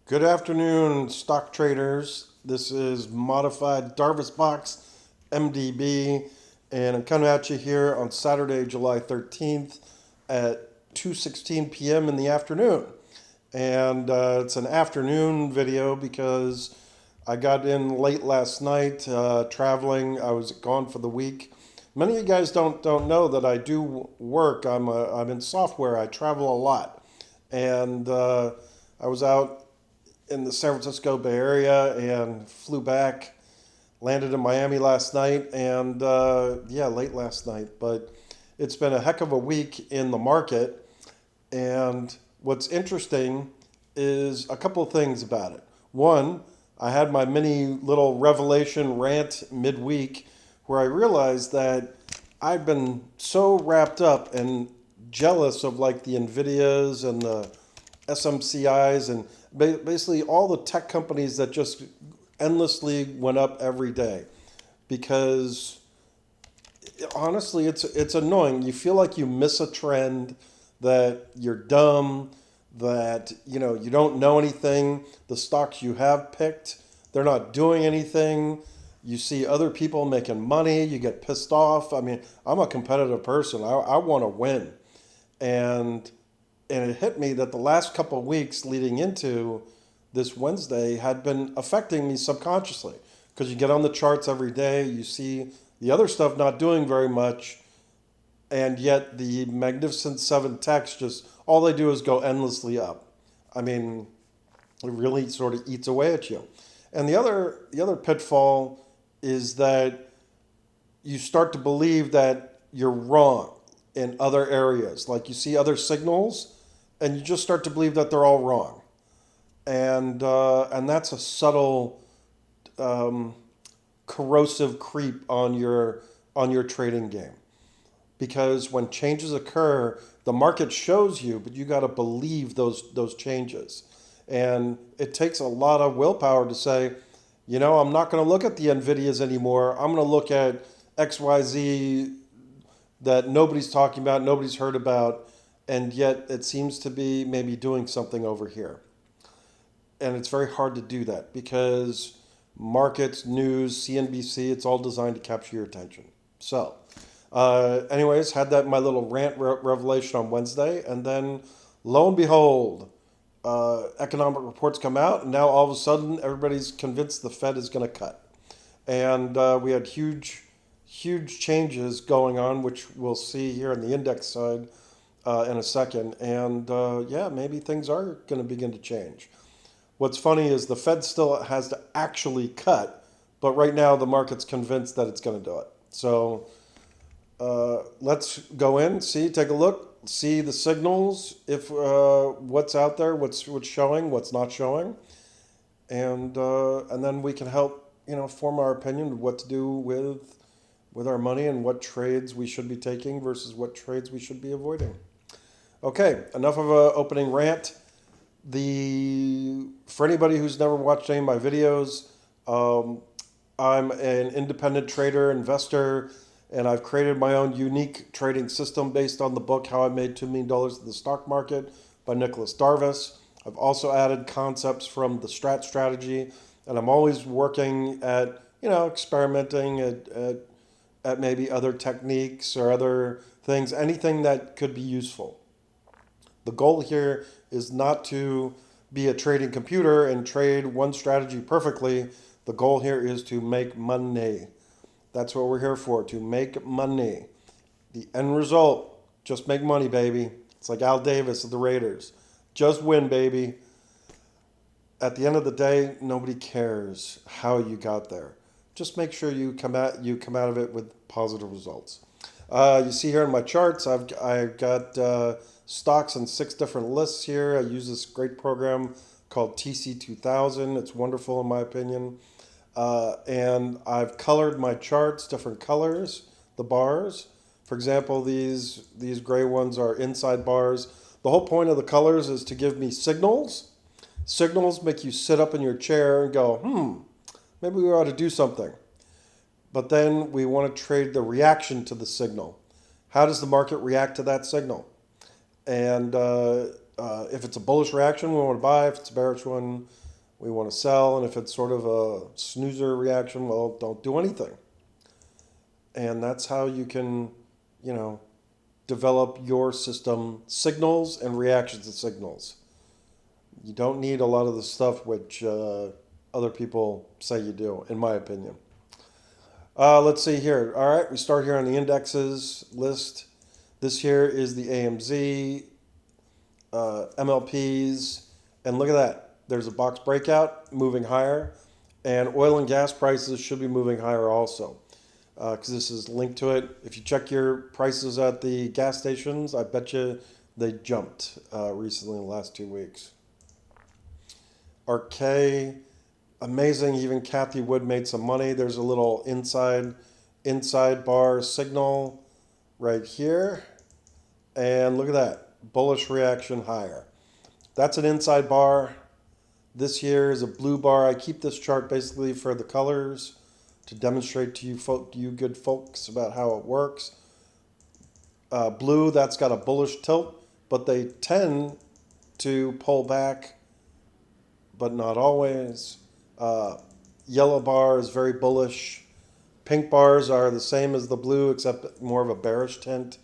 Good afternoon, stock traders. This is modified Darvas box MDB, and I'm coming at you here on Saturday, July 13th at 2:16 p.m. in the afternoon. And it's an afternoon video because I got in late last night traveling. I was gone for the week. Many of you guys don't know that I do work. I'm in software. I travel a lot, and I was out in the San Francisco Bay Area and flew back, landed in Miami last night, and late last night. But it's been a heck of a week in the market. And what's interesting is a couple of things about it. One, I had my mini little revelation rant midweek where I realized that I've been so wrapped up and jealous of like the Nvidias and the SMCIs and basically all the tech companies that just endlessly went up every day, because honestly it's annoying. You feel like you miss a trend, that you're dumb, that you don't know anything. The stocks you have picked, they're not doing anything. You see other people making money, you get pissed off. I mean, I'm a competitive person. I want to win. And and it hit me that the last couple of weeks leading into this Wednesday had been affecting me subconsciously, because you get on the charts every day, you see the other stuff not doing very much, and yet the Magnificent Seven techs, just all they do is go endlessly up. I mean, it really sort of eats away at you. And the other pitfall is that you start to believe that you're wrong in other areas. Like you see other signals, and you just start to believe that they're all wrong, and that's a subtle corrosive creep on your trading game. Because when changes occur, the market shows you, but you got to believe those changes, and it takes a lot of willpower to say, I'm not going to look at the Nvidias anymore. I'm going to look at XYZ that nobody's talking about, nobody's heard about, and yet it seems to be maybe doing something over here. And it's very hard to do that because markets, news, CNBC, it's all designed to capture your attention. So, anyways, had that my little rant revelation on Wednesday, and then lo and behold, economic reports come out, and now all of a sudden everybody's convinced the Fed is going to cut. And we had huge changes going on, which we'll see here on the index side in a second. And maybe things are going to begin to change. What's funny is the Fed still has to actually cut, but right now the market's convinced that it's going to do it. So let's go in, take a look, see the signals, if what's out there, what's showing, what's not showing, and then we can help form our opinion of what to do with our money and what trades we should be taking versus what trades we should be avoiding. Okay, enough of a opening rant. For anybody who's never watched any of my videos, I'm an independent trader, investor, and I've created my own unique trading system based on the book How I Made $2 Million in the Stock Market by Nicholas Darvas. I've also added concepts from the Strat strategy, and I'm always working at experimenting at maybe other techniques or other things, anything that could be useful. The goal here is not to be a trading computer and trade one strategy perfectly. The goal here is to make money. That's what we're here for, to make money. The end result, just make money, baby. It's like Al Davis of the Raiders. Just win, baby. At the end of the day, nobody cares how you got there. Just make sure you come out of it with positive results. You see here in my charts, I've got stocks in 6 different lists here. I use this great program called TC2000. It's wonderful in my opinion. And I've colored my charts different colors, the bars. For example, these gray ones are inside bars. The whole point of the colors is to give me signals. Signals make you sit up in your chair and go, maybe we ought to do something. But then we want to trade the reaction to the signal. How does the market react to that signal? And If it's a bullish reaction, we want to buy. If it's a bearish one, we want to sell. And if it's sort of a snoozer reaction, well, don't do anything. And that's how you can, you know, develop your system, signals and reactions to signals. You don't need a lot of the stuff which other people say you do, in my opinion. Let's see here. All right, we start here on the indexes list. This here is the AMZ, MLPs, and look at that. There's a box breakout moving higher, and oil and gas prices should be moving higher also, because this is linked to it. If you check your prices at the gas stations, I bet you they jumped recently in the last 2 weeks. RK, amazing. Even Kathy Wood made some money. There's a little inside bar signal right here, and look at that. Bullish reaction higher. That's an inside bar. This here is a blue bar. I keep this chart basically for the colors to demonstrate to you good folks about how it works. Blue, that's got a bullish tilt, but they tend to pull back, but not always. Yellow bar is very bullish. Pink bars are the same as the blue, except more of a bearish tint.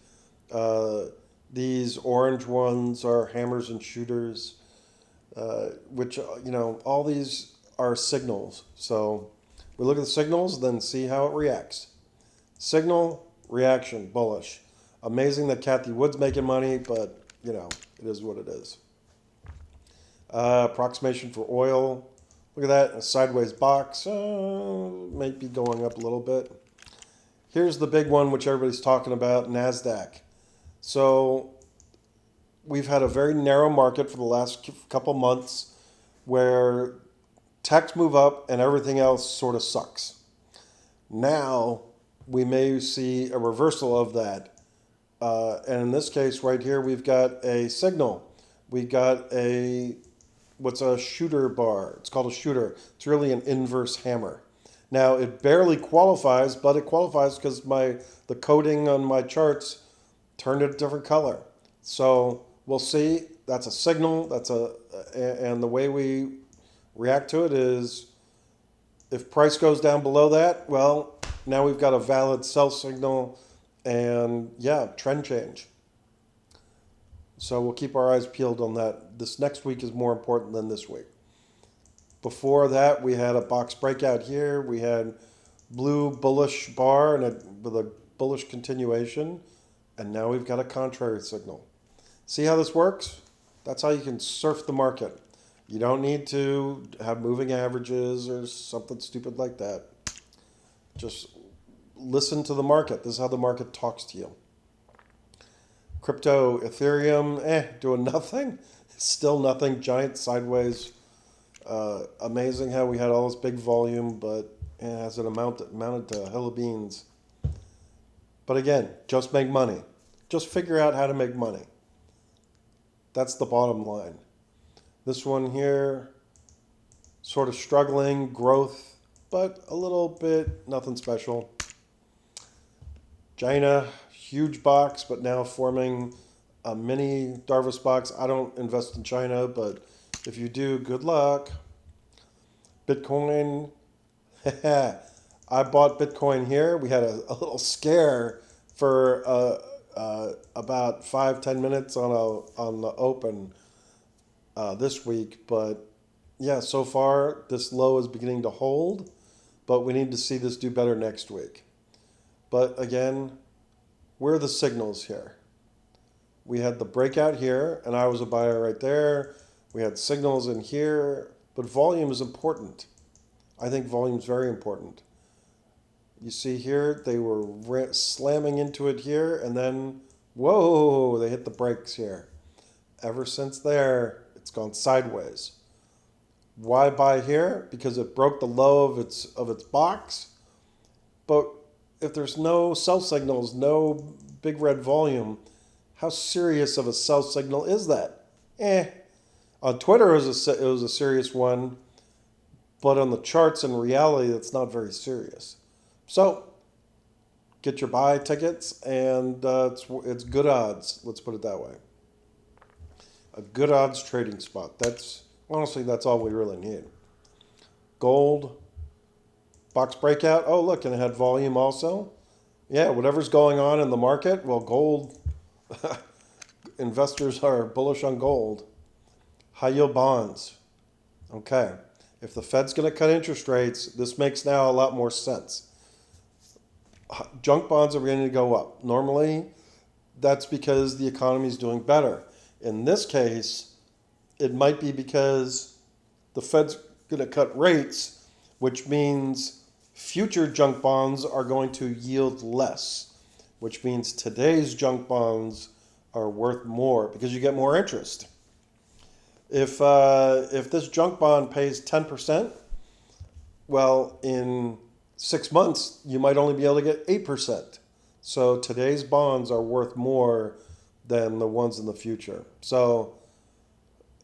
These orange ones are hammers and shooters, which, you know, all these are signals. So we look at the signals, then see how it reacts. Signal, reaction, bullish. Amazing that Kathy Wood's making money, but, you know, it is what it is. Approximation for oil. Look at that, a sideways box. Might be going up a little bit. Here's the big one, which everybody's talking about, NASDAQ. So we've had a very narrow market for the last couple months where techs move up and everything else sort of sucks. Now we may see a reversal of that. And in this case right here, we've got a signal. We got what's a shooter bar. It's called a shooter. It's really an inverse hammer. Now it barely qualifies, but it qualifies because the coding on my charts turned it a different color. So we'll see. That's a signal. And the way we react to it is, if price goes down below that, well, now we've got a valid sell signal, and yeah, trend change. So we'll keep our eyes peeled on that. This next week is more important than this week. Before that, we had a box breakout here. We had blue bullish bar with a bullish continuation. And now we've got a contrary signal. See how this works? That's how you can surf the market. You don't need to have moving averages or something stupid like that. Just listen to the market. This is how the market talks to you. Crypto, Ethereum, doing nothing. Still nothing. Giant sideways. Amazing how we had all this big volume, but it hasn't amounted to a hill of beans. But again, just make money. Just figure out how to make money. That's the bottom line. This one here, sort of struggling, growth, but a little bit, nothing special. China, huge box, but now forming a mini Darvas box. I don't invest in China, but if you do, good luck. Bitcoin, I bought Bitcoin here. We had a little scare for about 5-10 minutes on the open this week, but yeah, so far this low is beginning to hold, but we need to see this do better next week. But again, where are the signals here? We had the breakout here, and I was a buyer right there. We had signals in here, but volume is important. I think volume is very important. You see here, they were slamming into it here, and then, whoa, they hit the brakes here. Ever since there, it's gone sideways. Why buy here? Because it broke the low of its box. But if there's no sell signals, no big red volume, how serious of a sell signal is that? On Twitter, it was a serious one, but on the charts in reality, it's not very serious. So, get your buy tickets, and it's good odds. Let's put it that way. A good odds trading spot. That's honestly, that's all we really need. Gold, box breakout. Oh, look, and it had volume also. Yeah, whatever's going on in the market, well, gold, investors are bullish on gold. High yield bonds. Okay. If the Fed's going to cut interest rates, this makes now a lot more sense. Junk bonds are going to go up. Normally, that's because the economy is doing better. In this case, it might be because the Fed's going to cut rates, which means future junk bonds are going to yield less, which means today's junk bonds are worth more because you get more interest. If this junk bond pays 10%, well, in 6 months, you might only be able to get 8%. So today's bonds are worth more than the ones in the future. So,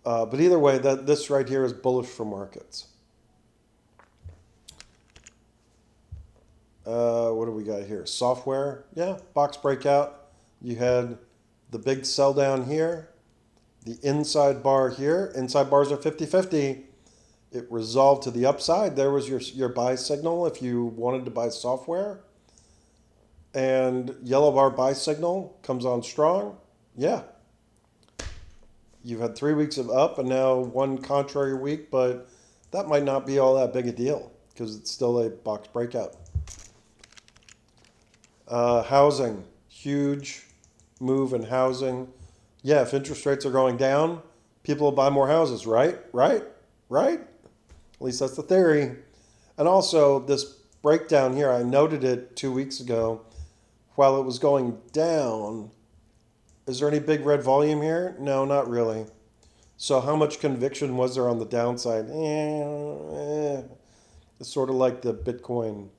but either way, this right here is bullish for markets. What do we got here? Software. Yeah, box breakout. You had the big sell down here. The inside bar here. Inside bars are 50-50. It resolved to the upside. There was your buy signal if you wanted to buy software. And yellow bar buy signal comes on strong. Yeah. You've had 3 weeks of up and now one contrary week, but that might not be all that big a deal because it's still a box breakout. Housing. Huge move in housing. Yeah, if interest rates are going down, people will buy more houses, right? Right? At least that's the theory. And also, this breakdown here, I noted it 2 weeks ago. While it was going down, is there any big red volume here? No, not really. So how much conviction was there on the downside? It's sort of like the Bitcoin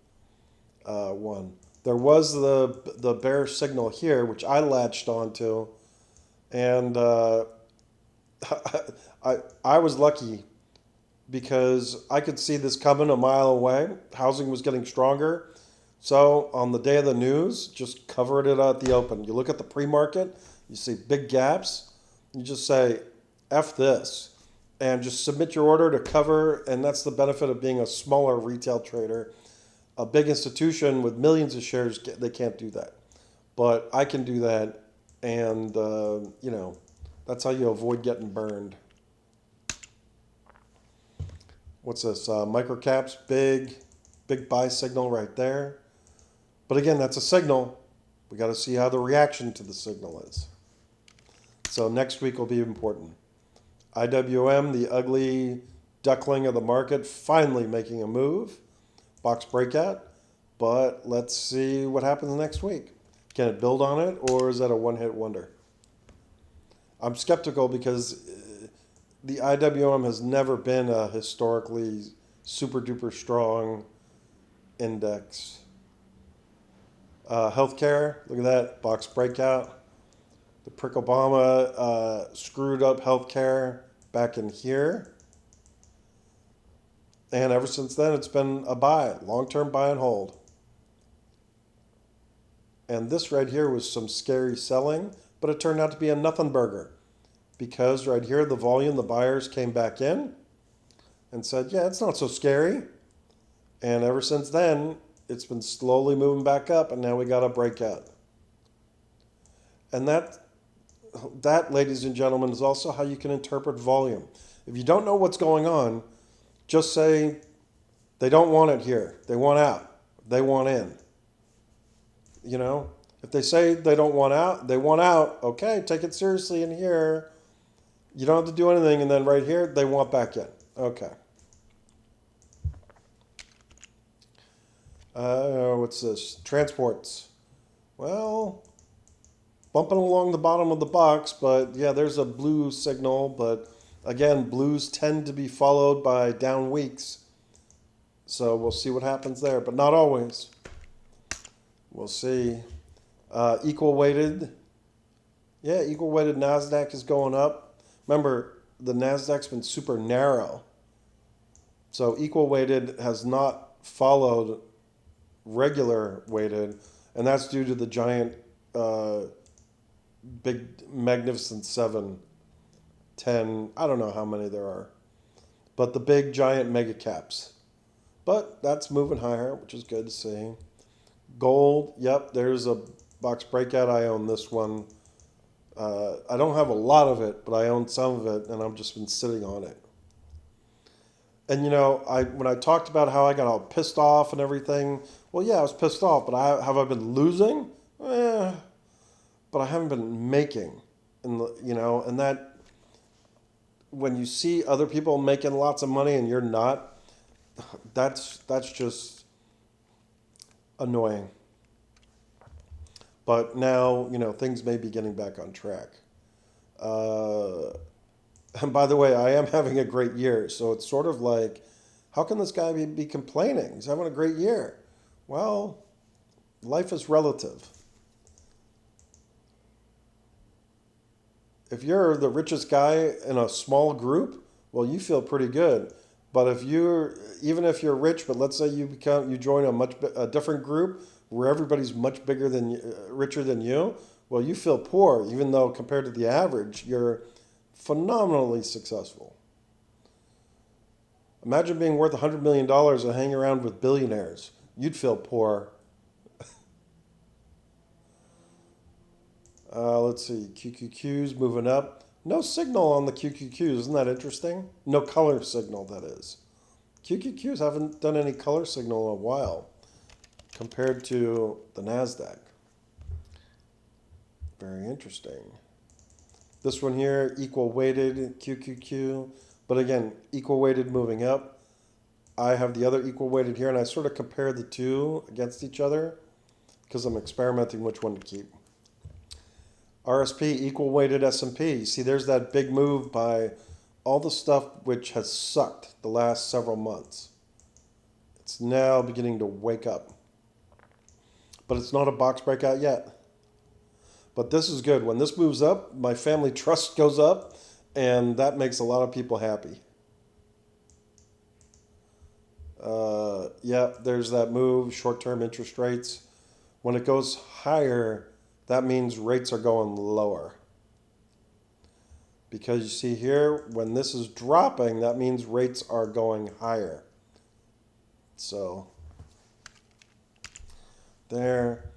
one. There was the bearish signal here, which I latched onto. And I was lucky because I could see this coming a mile away. Housing was getting stronger. So on the day of the news, just covered it at the open. You look at the pre-market, you see big gaps. You just say, F this, and just submit your order to cover. And that's the benefit of being a smaller retail trader. A big institution with millions of shares, they can't do that. But I can do that. And, that's how you avoid getting burned. What's this? Microcaps, big buy signal right there. But again, that's a signal. We got to see how the reaction to the signal is. So next week will be important. IWM, the ugly duckling of the market, finally making a move. Box breakout. But let's see what happens next week. Can it build on it, or is that a one-hit wonder? I'm skeptical because the IWM has never been a historically super-duper strong index. Healthcare, look at that, box breakout. The Prick Obama screwed up healthcare back in here. And ever since then, it's been a buy, long-term buy and hold. And this right here was some scary selling, but it turned out to be a nothing burger. Because right here, the volume, the buyers came back in and said, yeah, it's not so scary. And ever since then, it's been slowly moving back up, and now we got a breakout. And that, ladies and gentlemen, is also how you can interpret volume. If you don't know what's going on, just say, they don't want it here. They want out. They want in. If they say they don't want out, they want out. Okay, take it seriously in here. You don't have to do anything. And then right here, they want back in. Okay. What's this? Transports. Well, bumping along the bottom of the box, but yeah, there's a blue signal. But again, blues tend to be followed by down weeks. So we'll see what happens there, but not always. We'll see. Equal weighted. Yeah, equal weighted NASDAQ is going up. Remember, the NASDAQ's been super narrow. So equal weighted has not followed regular weighted, and that's due to the giant, big Magnificent Seven 10, I don't know how many there are. But the big giant mega caps. But that's moving higher, which is good to see. Gold, yep, there's a box breakout. I own this one. I don't have a lot of it, but I own some of it, and I've just been sitting on it. And you know, when I talked about how I got all pissed off and everything, well, yeah, I was pissed off, but have I been losing? But I haven't been making, and you know, and that when you see other people making lots of money and you're not, that's just annoying. But now, you know, things may be getting back on track. And by the way, I am having a great year. So it's sort of like, how can this guy be complaining? He's having a great year. Well, life is relative. If you're the richest guy in a small group, well, you feel pretty good. But even if you're rich, but let's say you join a different group where everybody's much bigger richer than you, well, you feel poor, even though compared to the average, you're phenomenally successful. Imagine being worth $100 million and hanging around with billionaires. You'd feel poor. Let's see, QQQ's moving up. No signal on the QQQs, isn't that interesting? No color signal, that is. QQQs haven't done any color signal in a while compared to the NASDAQ. Very interesting. This one here, equal weighted QQQ, but again, equal weighted moving up. I have the other equal weighted here, and I sort of compare the two against each other because I'm experimenting which one to keep. RSP, equal weighted S&P. You see, there's that big move by all the stuff which has sucked the last several months. It's now beginning to wake up. But it's not a box breakout yet. But this is good. When this moves up, my family trust goes up, and that makes a lot of people happy. Yeah, there's that move, short-term interest rates. When it goes higher, that means rates are going lower. Because you see here, when this is dropping, that means rates are going higher. So, there.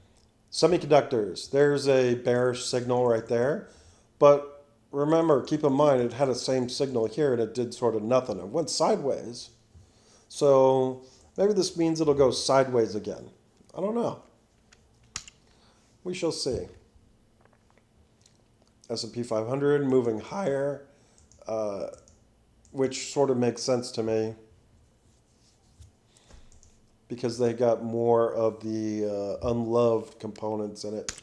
Semiconductors, there's a bearish signal right there. But remember, keep in mind, it had the same signal here and it did sort of nothing. It went sideways. So maybe this means it'll go sideways again. I don't know. We shall see. S&P 500 moving higher, which sort of makes sense to me because they got more of the unloved components in it.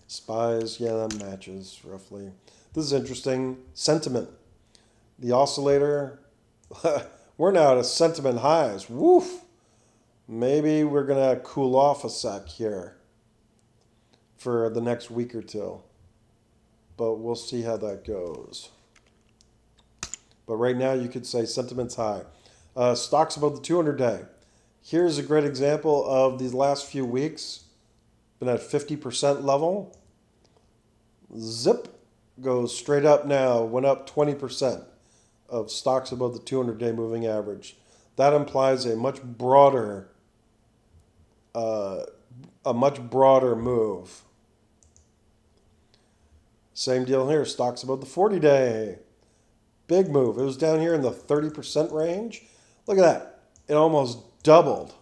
SPYs, yeah, that matches roughly. This is interesting. Sentiment. The oscillator, we're now at sentiment highs. Woof! Maybe we're going to cool off a sec here for the next week or two. But we'll see how that goes. But right now you could say sentiment's high. Stocks above the 200-day. Here's a great example of these last few weeks. Been at 50% level. Zip goes straight up now. Went up 20% of stocks above the 200-day moving average. That implies a much broader move. Same deal here. Stocks above the 40-day. Big move. It was down here in the 30% range. Look at that. It almost doubled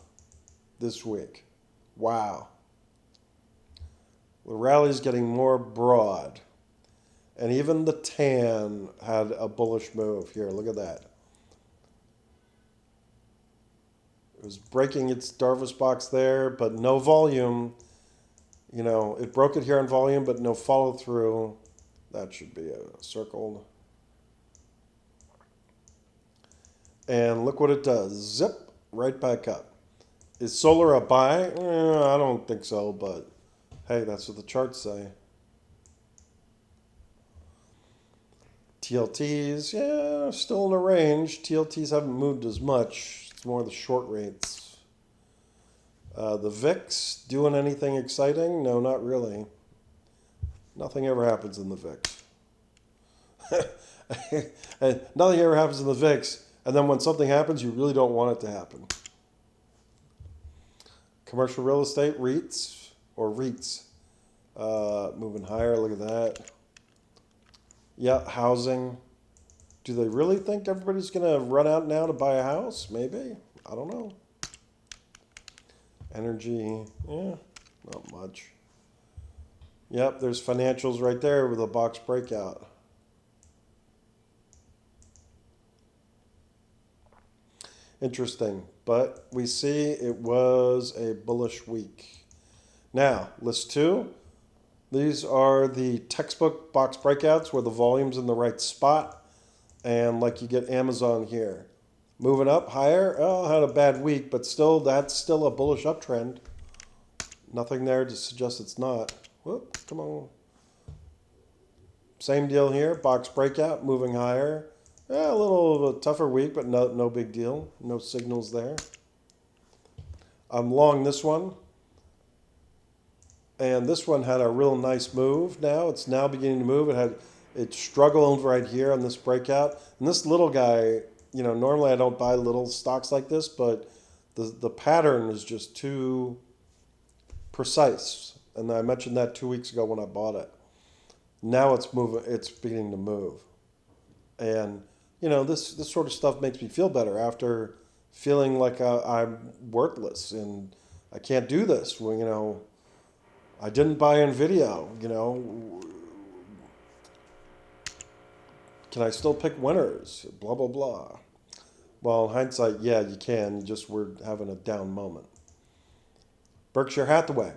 this week. Wow. The rally's getting more broad. And even the tan had a bullish move here. Look at that. It was breaking its Darvas box there, but no volume. You know, it broke it here on volume, but no follow through. That should be circled. And look what it does. Zip, right back up. Is solar a buy? I don't think so, but hey, that's what the charts say. TLTs, yeah, still in the range. TLTs haven't moved as much. It's more the short rates. The VIX, doing anything exciting? No, not really. Nothing ever happens in the VIX. And nothing ever happens in the VIX. And then when something happens, you really don't want it to happen. Commercial real estate, REITs, or REITs. Moving higher, look at that. Yeah, housing. Do they really think everybody's going to run out now to buy a house? Maybe. I don't know. Energy, yeah, not much. Yep, there's financials right there with a box breakout. Interesting, but we see it was a bullish week. Now, list 2. These are the textbook box breakouts where the volume's in the right spot. And like you get Amazon here. Moving up higher, oh, had a bad week, but still, that's still a bullish uptrend. Nothing there to suggest it's not. Whoop, come on. Same deal here, box breakout, moving higher. A little of a tougher week, but no big deal. No signals there. I'm long this one. And this one had a real nice move now. It's now beginning to move. It struggled right here on this breakout. And this little guy, you know, normally I don't buy little stocks like this, but the pattern is just too precise. And I mentioned that 2 weeks ago when I bought it. Now it's moving. It's beginning to move. And, you know, this sort of stuff makes me feel better after feeling like I'm worthless and I can't do this. Well, you know, I didn't buy NVIDIA, you know. Can I still pick winners? Blah, blah, blah. Well, in hindsight, yeah, you can. You just were having a down moment. Berkshire Hathaway.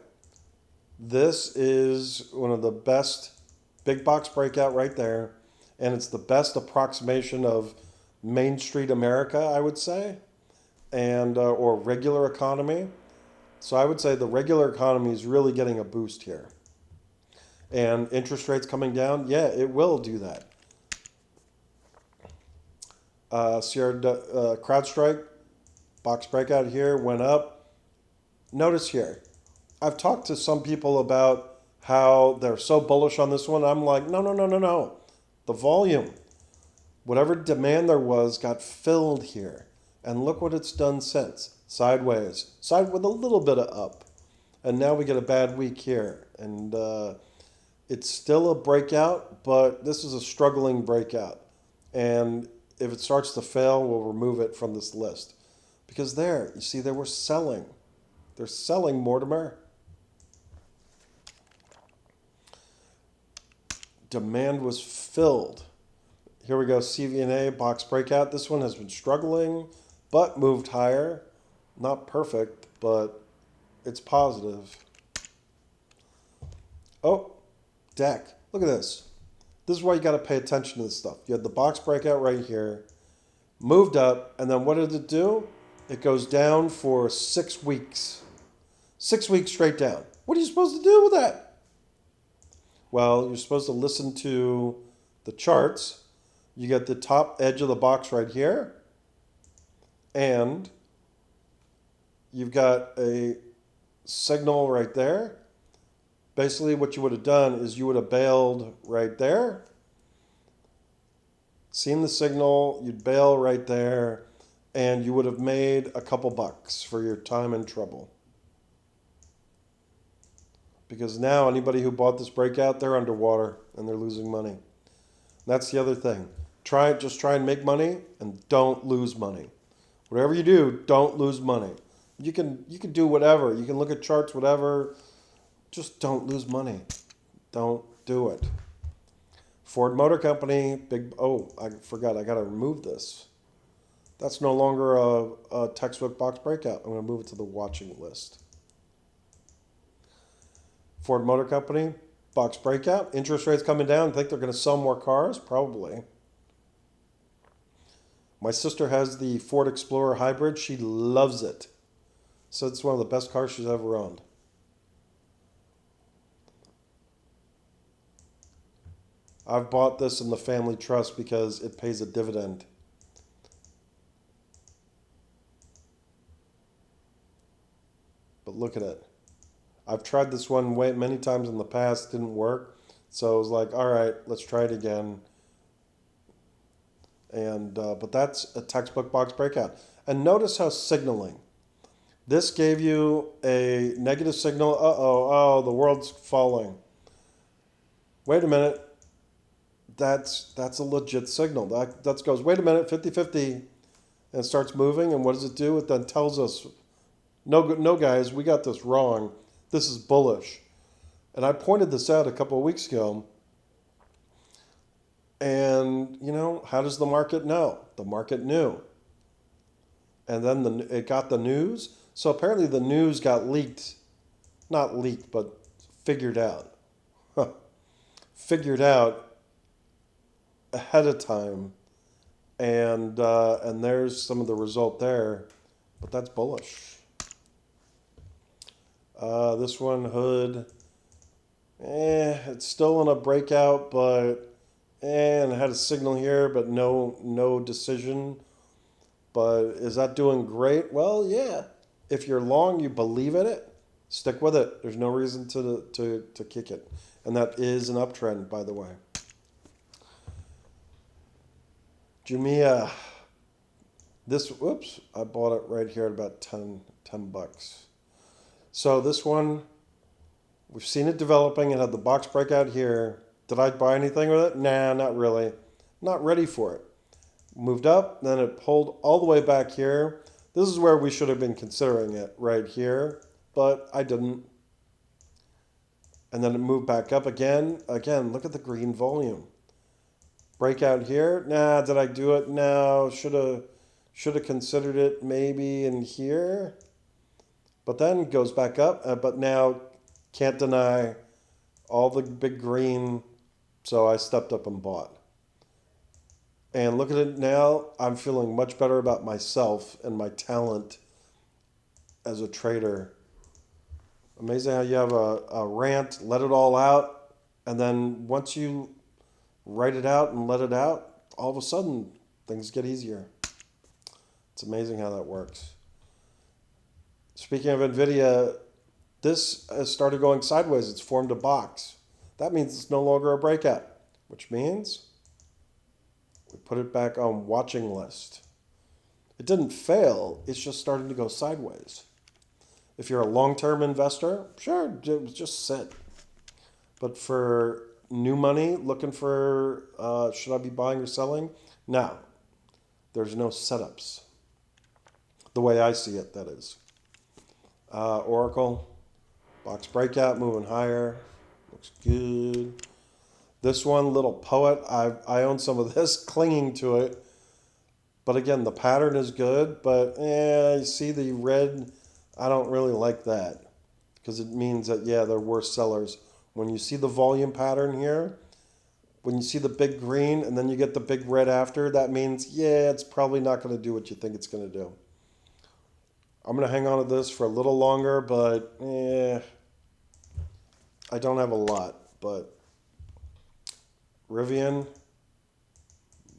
This is one of the best big box breakout right there. And it's the best approximation of Main Street America, I would say, and or regular economy. So I would say the regular economy is really getting a boost here. And interest rates coming down, yeah, it will do that. CrowdStrike, box breakout here, went up. Notice here, I've talked to some people about how they're so bullish on this one. I'm like, no. The volume, whatever demand there was, got filled here. And look what it's done since. Sideways. Side with a little bit of up. And now we get a bad week here. And it's still a breakout, but this is a struggling breakout. And if it starts to fail, we'll remove it from this list. Because there, you see, they were selling. They're selling Mortimer. Demand was filled. Here we go, CVNA, box breakout. This one has been struggling, but moved higher. Not perfect, but it's positive. Oh, DEC. Look at this. This is why you got to pay attention to this stuff. You had the box breakout right here, moved up, and then what did it do? It goes down for 6 weeks. 6 weeks straight down. What are you supposed to do with that? Well, you're supposed to listen to the charts. You get the top edge of the box right here. And you've got a signal right there. Basically, what you would have done is you would have bailed right there. Seen the signal, you'd bail right there, and you would have made a couple bucks for your time and trouble. Because now anybody who bought this breakout, they're underwater and they're losing money. That's the other thing. Just try and make money and don't lose money. Whatever you do, don't lose money. You can do whatever. You can look at charts, whatever. Just don't lose money. Don't do it. Ford Motor Company, I forgot, I got to remove this. That's no longer a textbook box breakout. I'm going to move it to the watching list. Ford Motor Company, box breakout. Interest rates coming down. Think they're going to sell more cars? Probably. My sister has the Ford Explorer Hybrid. She loves it. So it's one of the best cars she's ever owned. I've bought this in the family trust because it pays a dividend. But look at it. I've tried this one many times in the past. Didn't work. So I was like, all right, let's try it again. And but that's a textbook box breakout. And notice how signaling. This gave you a negative signal. Oh, the world's falling. Wait a minute. That's a legit signal. That goes, wait a minute, 50-50, and it starts moving. And what does it do? It then tells us, no, guys, we got this wrong. This is bullish. And I pointed this out a couple of weeks ago. And, how does the market know? The market knew. And then it got the news. So apparently the news got leaked. Not leaked, but figured out. Figured out ahead of time. And there's some of the result there. But that's bullish. This one, hood. It's still in a breakout, but and it had a signal here, but no decision. But is that doing great? Well, yeah. If you're long, you believe in it, stick with it. There's no reason to kick it. And that is an uptrend, by the way. Jumia. I bought it right here at about 10 bucks. So this one, we've seen it developing. It had the box breakout here. Did I buy anything with it? Nah, not really. Not ready for it. Moved up, then it pulled all the way back here. This is where we should have been considering it, right here, but I didn't. And then it moved back up again. Again, look at the green volume. Breakout here. Nah, did I do it? No, should have considered it maybe in here. But then it goes back up, but now can't deny all the big green, so I stepped up and bought. And look at it now. I'm feeling much better about myself and my talent as a trader. Amazing how you have a rant, let it all out, and then once you write it out and let it out, all of a sudden things get easier. It's amazing how that works. Speaking of NVIDIA, this has started going sideways. It's formed a box. That means it's no longer a breakout, which means we put it back on watching list. It didn't fail. It's just starting to go sideways. If you're a long-term investor, sure, just sit. But for new money, looking for should I be buying or selling? No. There's no setups. The way I see it, that is. Oracle, box breakout, moving higher. Looks good. This one, Little Poet, I own some of this, clinging to it. But again, the pattern is good, but you see the red, I don't really like that. Because it means that, they're worse sellers. When you see the volume pattern here, when you see the big green and then you get the big red after, that means, it's probably not going to do what you think it's going to do. I'm going to hang on to this for a little longer, but I don't have a lot. But Rivian,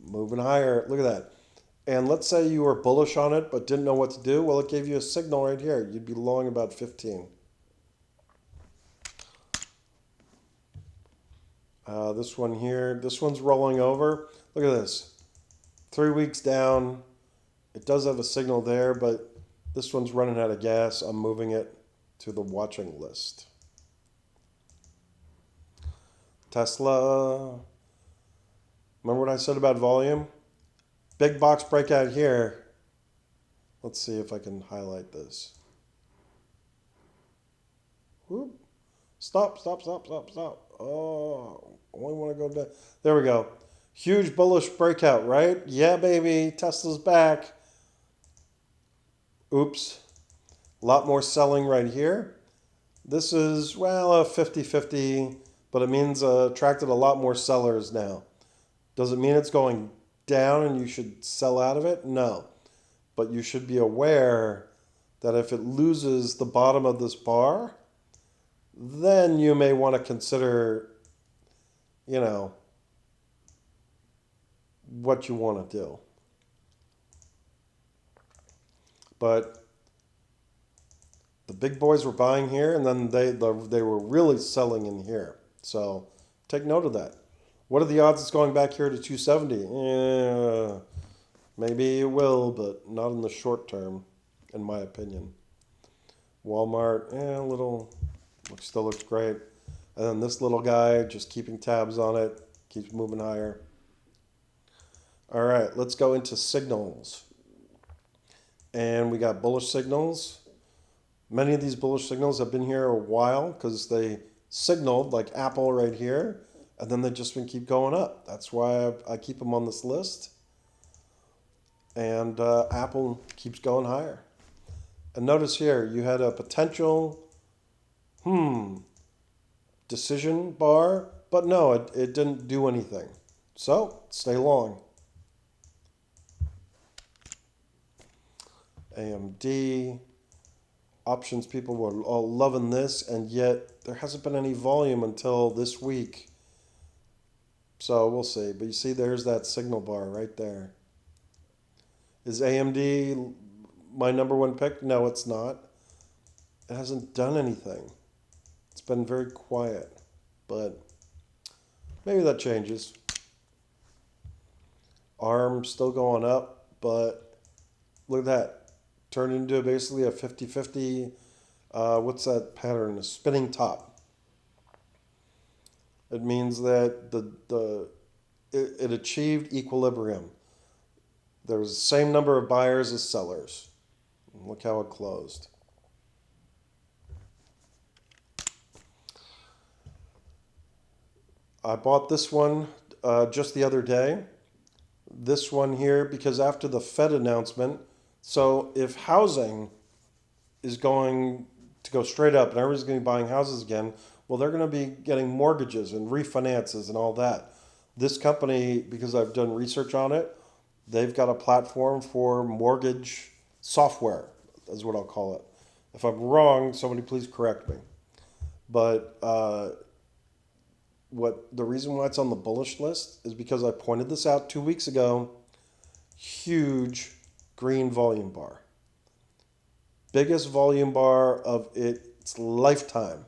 moving higher. Look at that. And let's say you were bullish on it but didn't know what to do. Well, it gave you a signal right here. You'd be long about 15. This one here, this one's rolling over. Look at this. 3 weeks down. It does have a signal there, but this one's running out of gas. I'm moving it to the watching list. Tesla. Remember what I said about volume? Big box breakout here. Let's see if I can highlight this. Whoop. Stop. Oh, only want to go down. There we go. Huge bullish breakout, right? Yeah, baby. Tesla's back. Oops. A lot more selling right here. This is, well, a 50-50, but it means attracted a lot more sellers now. Does it mean it's going down and you should sell out of it? No. But you should be aware that if it loses the bottom of this bar, then you may want to consider, what you want to do. But the big boys were buying here, and then they were really selling in here. So take note of that. What are the odds it's going back here to 270? Maybe it will, but not in the short term, in my opinion. Walmart, a little, still looks great. And then this little guy, just keeping tabs on it, keeps moving higher. All right, let's go into signals. And we got bullish signals. Many of these bullish signals have been here a while because they signaled, like Apple right here, and then they've just been keep going up. That's why I keep them on this list. And Apple keeps going higher. And notice here, you had a potential, decision bar, but no, it didn't do anything. So, stay long. AMD, options, people were all loving this, and yet there hasn't been any volume until this week. So, we'll see. But you see, there's that signal bar right there. Is AMD my number one pick? No, it's not. It hasn't done anything. It's been very quiet, but maybe that changes. ARM still going up, but look at that. Turned into basically a 50-50, what's that pattern? A spinning top. It means that it achieved equilibrium. There was the same number of buyers as sellers. Look how it closed. I bought this one just the other day. This one here, because after the Fed announcement, so if housing is going to go straight up and everybody's going to be buying houses again, well, they're going to be getting mortgages and refinances and all that. This company, because I've done research on it, they've got a platform for mortgage software, is what I'll call it. If I'm wrong, somebody please correct me. But the reason why it's on the bullish list is because I pointed this out 2 weeks ago. Huge green volume bar. Biggest volume bar of its lifetime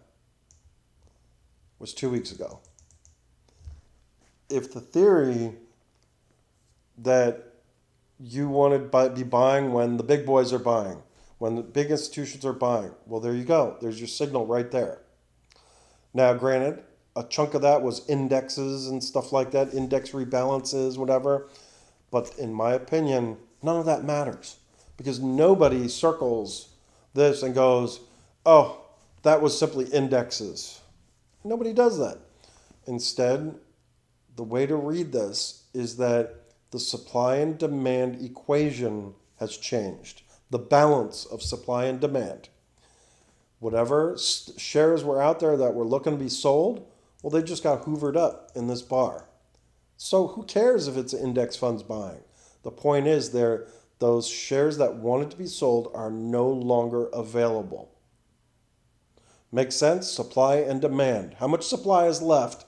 was 2 weeks ago. If the theory that you want to be buying when the big boys are buying, when the big institutions are buying, well, there you go. There's your signal right there. Now, granted, a chunk of that was indexes and stuff like that, index rebalances, whatever. But in my opinion, none of that matters because nobody circles this and goes, oh, that was simply indexes. Nobody does that. Instead, the way to read this is that the supply and demand equation has changed. The balance of supply and demand. Whatever shares were out there that were looking to be sold, well, they just got hoovered up in this bar. So who cares if it's index funds buying? The point is those shares that wanted to be sold are no longer available. Makes sense? Supply and demand. How much supply is left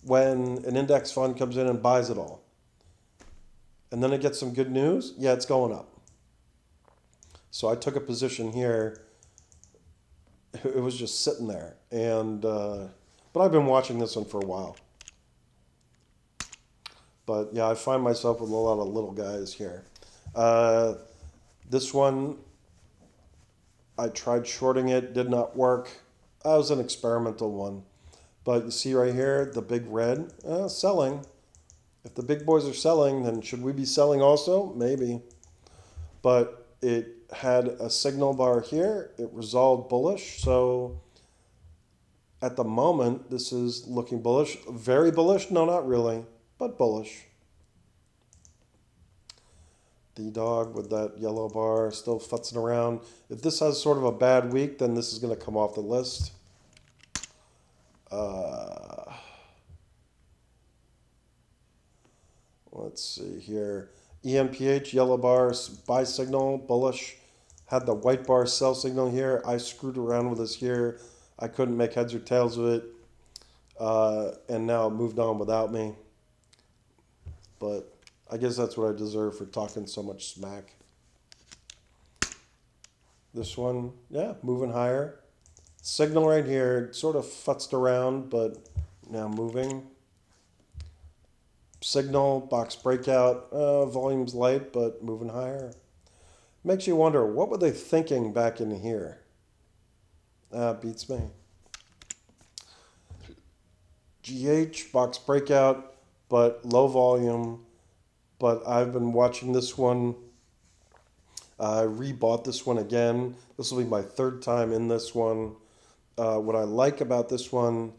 when an index fund comes in and buys it all? And then it gets some good news? Yeah, it's going up. So I took a position here. It was just sitting there. But I've been watching this one for a while. But yeah, I find myself with a lot of little guys here. This one, I tried shorting it, did not work. That was an experimental one. But you see right here, the big red, selling. If the big boys are selling, then should we be selling also? Maybe. But it had a signal bar here. It resolved bullish. So at the moment, this is looking bullish. Very bullish? No, not really, but bullish. The dog with that yellow bar still futzing around. If this has sort of a bad week, then this is going to come off the list. Let's see here. EMPH, yellow bar, buy signal, bullish. Had the white bar sell signal here. I screwed around with this here. I couldn't make heads or tails of it. And now it moved on without me. But I guess that's what I deserve for talking so much smack. This one, yeah, moving higher. Signal right here, sort of futzed around, but now moving. Signal, box breakout, volume's light, but moving higher. Makes you wonder, what were they thinking back in here? Beats me. GH, box breakout, but low volume. But I've been watching this one. I rebought this one again. This will be my third time in this one. What I like about this one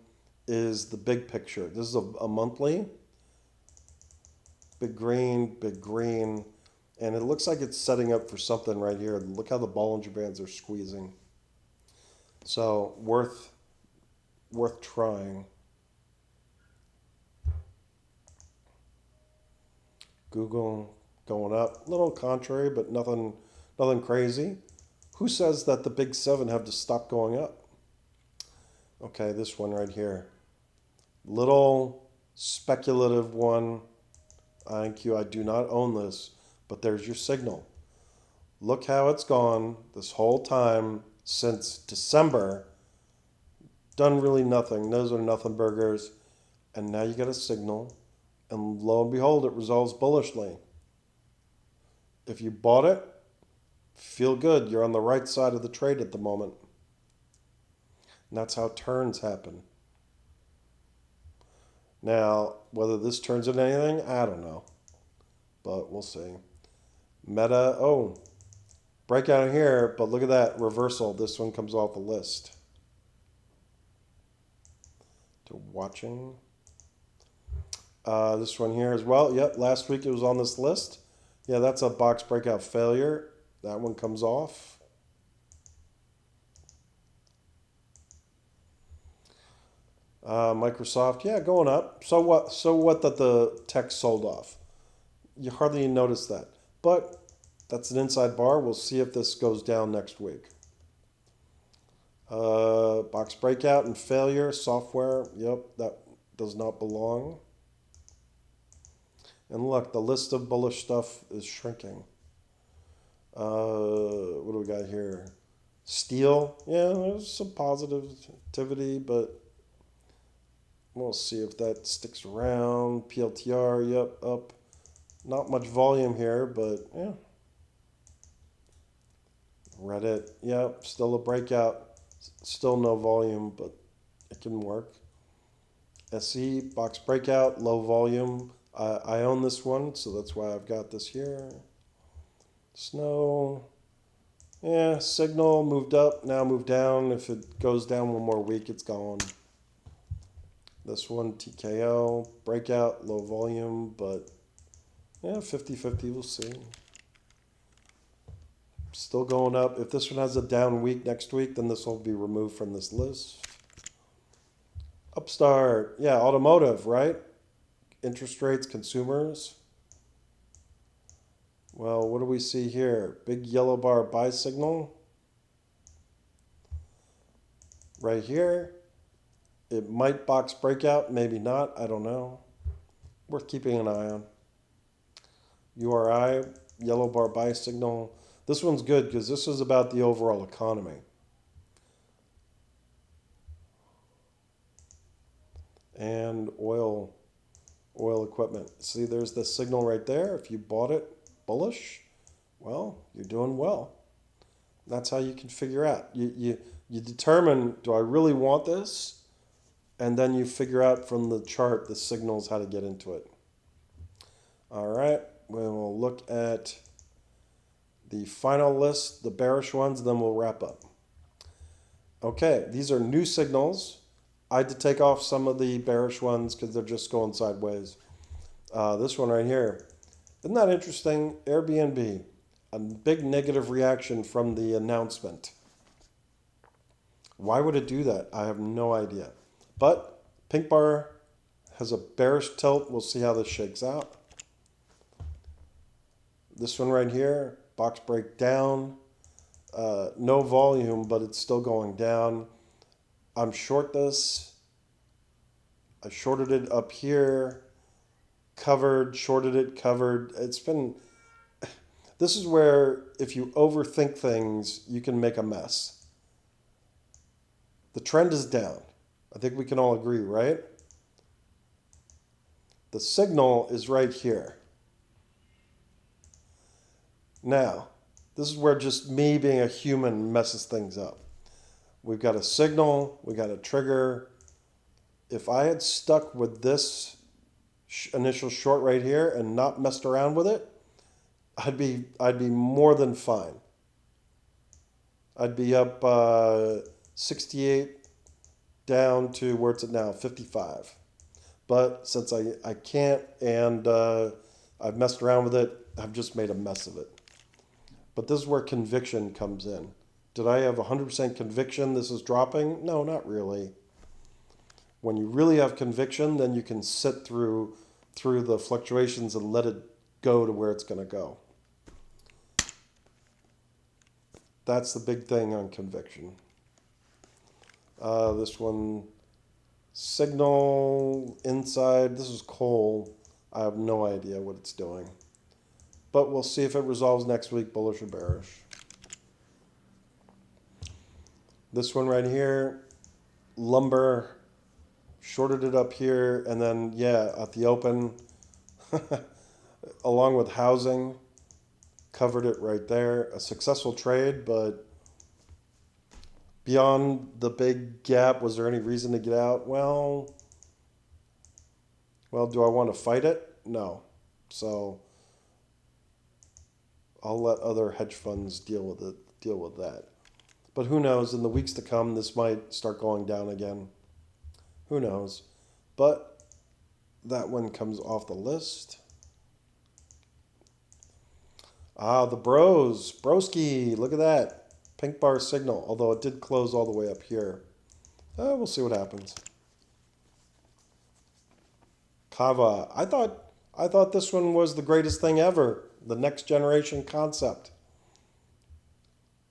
is the big picture. This is a monthly. Big green. And it looks like it's setting up for something right here. Look how the Bollinger Bands are squeezing. So worth trying. Google going up. A little contrary, but nothing crazy. Who says that the big seven have to stop going up? Okay, this one right here. Little speculative one. INQ, I do not own this, but there's your signal. Look how it's gone this whole time since December. Done really nothing. Those are nothing burgers. And now you get a signal. And lo and behold, it resolves bullishly. If you bought it, feel good. You're on the right side of the trade at the moment. And that's how turns happen. Now, whether this turns into anything, I don't know. But we'll see. Meta, breakout here, but look at that reversal. This one comes off the list. To watching. This one here as well. Yep, last week it was on this list. Yeah, that's a box breakout failure. That one comes off. Microsoft, yeah, going up. So what? So what that the tech sold off? You hardly even notice that. But that's an inside bar. We'll see if this goes down next week. Box breakout and failure. Software, yep, that does not belong. And look, the list of bullish stuff is shrinking. What do we got here? Steel, yeah, there's some positivity, but we'll see if that sticks around. PLTR, yep, up. Not much volume here, but yeah. Reddit, yep, still a breakout. Still no volume, but it can work. SE, box breakout, low volume. I own this one, so that's why I've got this here. Snow. Yeah, signal moved up, now moved down. If it goes down one more week, it's gone. This one, TKO, breakout, low volume, but yeah, 50-50, we'll see. Still going up. If this one has a down week next week, then this will be removed from this list. Upstart, yeah, automotive, right? Interest rates, consumers. Well, what do we see here? Big yellow bar buy signal. Right here. It might box breakout, maybe not, I don't know. Worth keeping an eye on. URI, yellow bar buy signal. This one's good because this is about the overall economy. And oil equipment. See, there's the signal right there. If you bought it bullish, well, you're doing well. That's how you can figure out. You determine, do I really want this? And then you figure out from the chart the signals how to get into it. All right, we'll look at the final list, the bearish ones, then we'll wrap up. Okay, these are new signals. I had to take off some of the bearish ones because they're just going sideways. This one right here. Isn't that interesting? Airbnb, a big negative reaction from the announcement. Why would it do that? I have no idea. But pink bar has a bearish tilt. We'll see how this shakes out. This one right here, box break down. No volume, but it's still going down. I'm short this. I shorted it up here. Covered, shorted it, covered. It's been... This is where if you overthink things, you can make a mess. The trend is down. I think we can all agree, right? The signal is right here. Now, this is where just me being a human messes things up. We've got a signal, we got a trigger. If I had stuck with this initial short right here and not messed around with it, I'd be more than fine. I'd be up 68 down to where it's at now, 55. But since I can't and I've messed around with it, I've just made a mess of it. But this is where conviction comes in. Did I have 100% conviction this is dropping? No, not really. When you really have conviction, then you can sit through the fluctuations and let it go to where it's going to go. That's the big thing on conviction. This one, signal inside. This is coal. I have no idea what it's doing. But we'll see if it resolves next week, bullish or bearish. This one right here, lumber, shorted it up here, and then, yeah, at the open, along with housing, covered it right there. A successful trade, but beyond the big gap, was there any reason to get out? Well, do I want to fight it? No. So I'll let other hedge funds deal with that. But who knows, in the weeks to come, this might start going down again. Who knows? But that one comes off the list. The broski, look at that. Pink bar signal, although it did close all the way up here. We'll see what happens. Kava, I thought this one was the greatest thing ever, the next generation concept.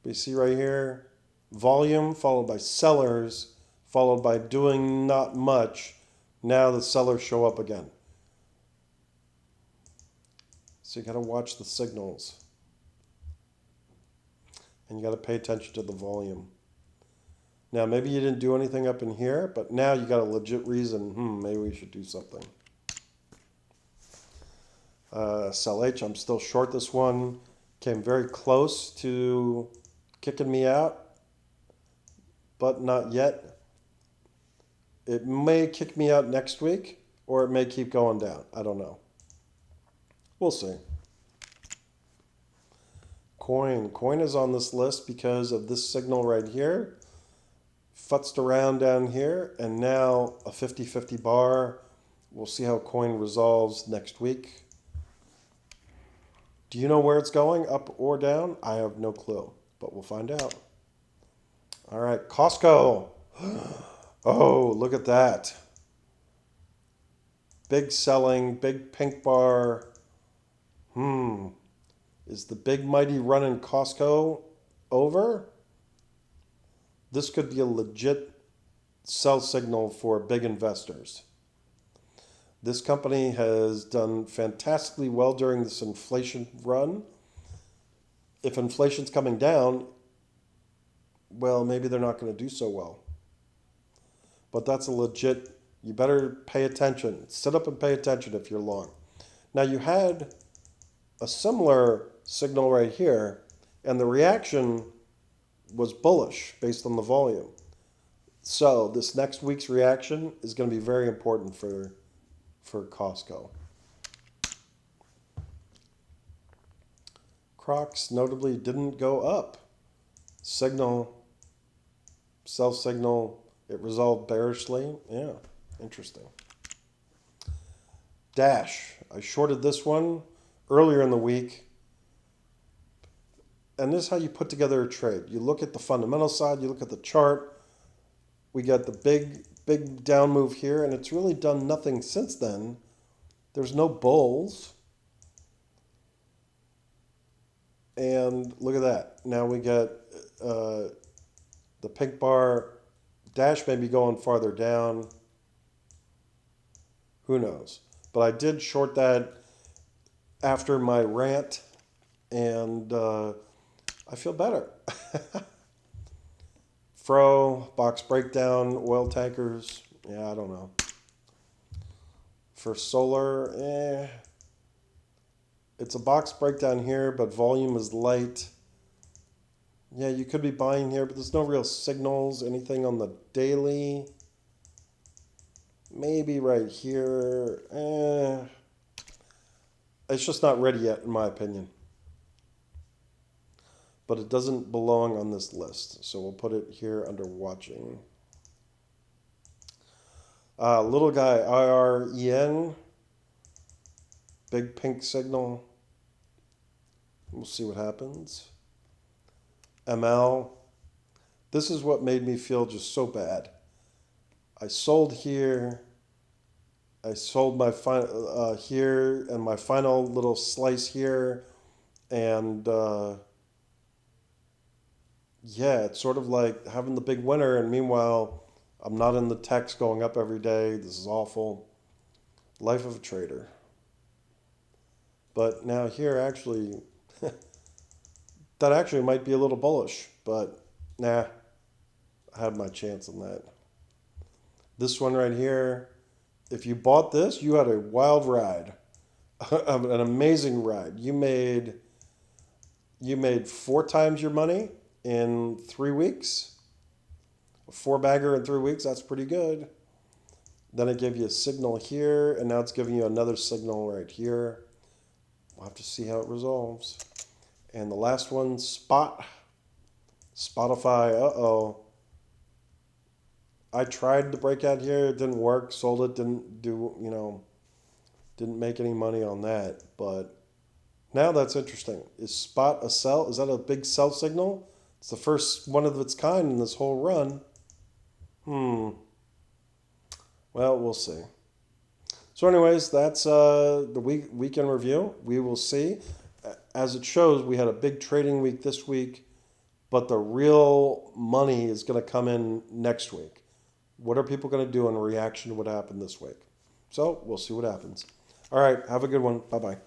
But you see right here, volume followed by sellers, followed by doing not much. Now the sellers show up again. So you got to watch the signals. And you got to pay attention to the volume. Now, maybe you didn't do anything up in here, but now you got a legit reason, maybe we should do something. Sell H, I'm still short this one. Came very close to kicking me out, but not yet. It may kick me out next week, or it may keep going down. I don't know. We'll see. Coin is on this list because of this signal right here. Futzed around down here, and now a 50-50 bar. We'll see how coin resolves next week. Do you know where it's going, up or down? I have no clue, but we'll find out. All right, Costco. Oh, look at that. Big selling, big pink bar. Is the big mighty run in Costco over? This could be a legit sell signal for big investors. This company has done fantastically well during this inflation run. If inflation's coming down, well, maybe they're not going to do so well. But that's a legit, you better pay attention. Sit up and pay attention if you're long. Now you had a similar signal right here, and the reaction was bullish based on the volume. So this next week's reaction is going to be very important for Costco. Crocs notably didn't go up. Signal, sell signal, it resolved bearishly. Yeah, interesting. Dash, I shorted this one earlier in the week. And this is how you put together a trade. You look at the fundamental side, you look at the chart. We got the big down move here, and it's really done nothing since then. There's no bulls. And look at that. Now we got the pink bar. Dash may be going farther down. Who knows? But I did short that after my rant, and I feel better. Fro, box breakdown, oil tankers. Yeah, I don't know. For solar, it's a box breakdown here, but volume is light. Yeah, you could be buying here, but there's no real signals, anything on the daily. Maybe right here. It's just not ready yet, in my opinion. But it doesn't belong on this list, so we'll put it here under watching. Little guy, IREN. Big pink signal. We'll see what happens. ML. This is what made me feel just so bad. I sold here. I sold my here and my final little slice here. And yeah, it's sort of like having the big winner. And meanwhile, I'm not in the text going up every day. This is awful. Life of a trader. But now here, actually, that actually might be a little bullish. But nah, I had my chance on that. This one right here, if you bought this, you had a wild ride. An amazing ride. You made 4 times your money in 3 weeks. A 4-bagger in 3 weeks, that's pretty good. Then it gave you a signal here, and now it's giving you another signal right here. We'll have to see how it resolves. And the last one, Spotify. Uh-oh. I tried to break out here. It didn't work. Sold it. Didn't make any money on that. But now that's interesting. Is Spot a sell? Is that a big sell signal? It's the first one of its kind in this whole run. Well, we'll see. So anyways, that's the weekend review. We will see. As it shows, we had a big trading week this week, but the real money is going to come in next week. What are people going to do in reaction to what happened this week? So we'll see what happens. All right, have a good one. Bye-bye.